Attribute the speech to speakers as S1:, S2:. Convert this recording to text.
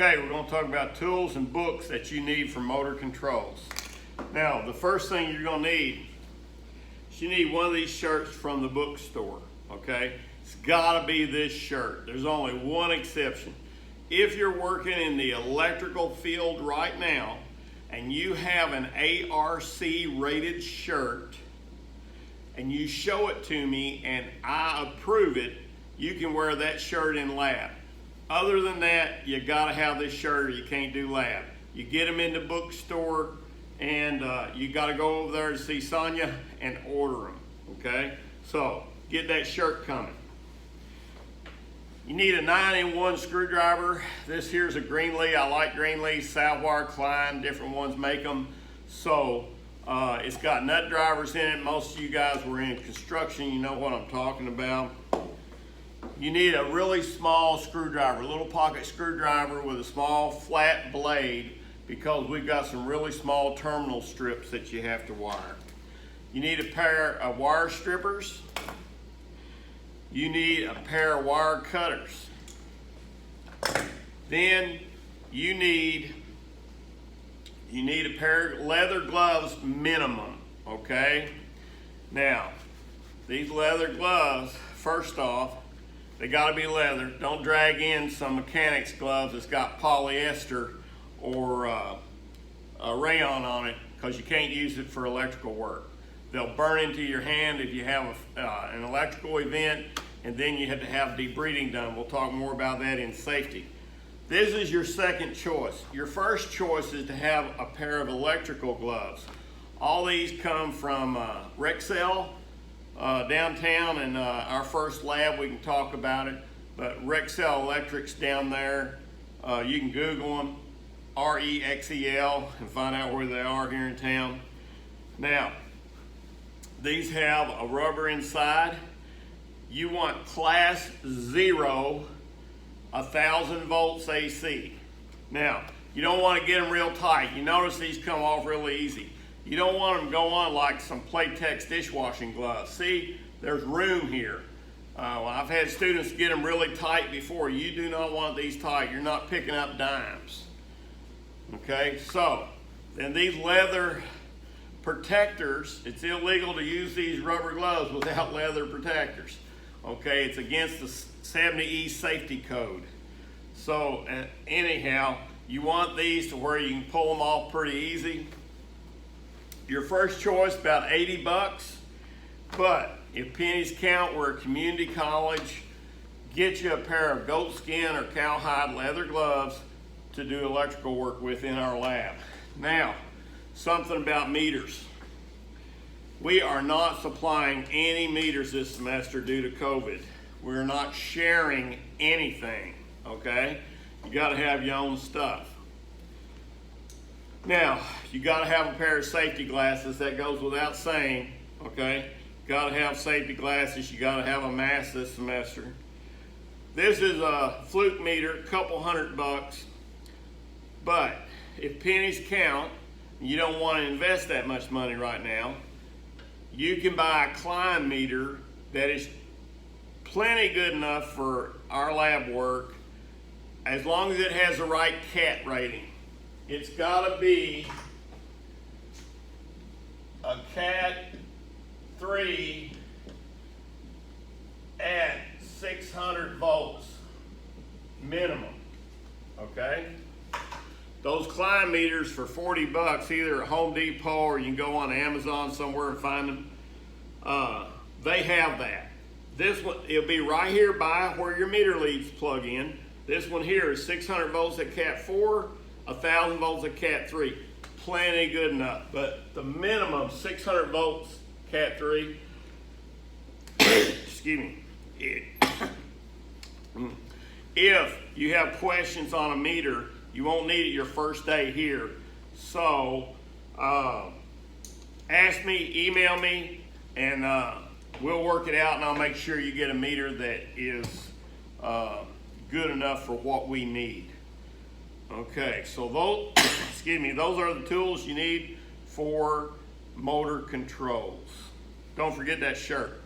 S1: Okay, we're going to talk about tools and books that you need for motor controls. Now, the first thing you're going to need is you need one of these shirts from the bookstore, okay? It's got to be this shirt. There's only one exception. If you're working in the electrical field right now and you have an ARC rated shirt and you show it to me and I approve it, you can wear that shirt in lab. Other than that, you gotta have this shirt or you can't do lab. You get them in the bookstore and you gotta go over there to see Sonia and order them, okay? So, get that shirt coming. You need a 9-in-1 screwdriver. This here's a Greenlee. I like Greenlee, Salwar, Klein, different ones make them. So, it's got nut drivers in it. Most of you guys were in construction, you know what I'm talking about. You need a really small screwdriver, a little pocket screwdriver with a small flat blade because we've got some really small terminal strips that you have to wire. You need a pair of wire strippers. You need a pair of wire cutters. Then you need a pair of leather gloves minimum, okay? Now, these leather gloves, first off, they gotta be leather. Don't drag in some mechanics gloves that's got polyester or a rayon on it because you can't use it for electrical work. They'll burn into your hand if you have an electrical event, and then you have to have debriding done. We'll talk more about that in safety. This is your second choice. Your first choice is to have a pair of electrical gloves. All these come from Rexel downtown, and our first lab, we can talk about it, but Rexel Electric's down there. You can Google them, R-E-X-E-L, and find out where they are here in town. Now, these have a rubber inside. You want class 0, 1,000 volts AC. Now, you don't want to get them real tight. You notice these come off really easy. You don't want them to go on like some Playtex dishwashing gloves. See, there's room here. Well, I've had students get them really tight before. You do not want these tight. You're not picking up dimes. Okay, so then these leather protectors, it's illegal to use these rubber gloves without leather protectors. Okay, it's against the 70E safety code. So anyhow, you want these to where you can pull them off pretty easy. Your first choice, about 80 bucks, but if pennies count, we're a community college. Get you a pair of goatskin or cowhide leather gloves to do electrical work with in our lab. Now, something about meters. We are not supplying any meters this semester due to COVID. We're not sharing anything, okay? You gotta have your own stuff. Now, you gotta have a pair of safety glasses. That goes without saying, okay? Gotta have safety glasses. You gotta have a mask this semester. This is a fluke meter, a couple $100. But if pennies count, you don't want to invest that much money right now, you can buy a Klein meter that is plenty good enough for our lab work as long as it has the right CAT rating. It's got to be a CAT 3 at 600 volts minimum, okay? Those Klein meters for 40 bucks, either at Home Depot or you can go on Amazon somewhere and find them. They have that. This one, it'll be right here by where your meter leads plug in. This one here is 600 volts at Cat 4, 1,000 volts at Cat 3. Plenty good enough, but the minimum 600 volts Cat 3. Excuse me. If you have questions on a meter, you won't need it your first day here. So ask me, email me, and we'll work it out, and I'll make sure you get a meter that is good enough for what we need. Okay, so those, excuse me, those are the tools you need for motor controls. Don't forget that shirt.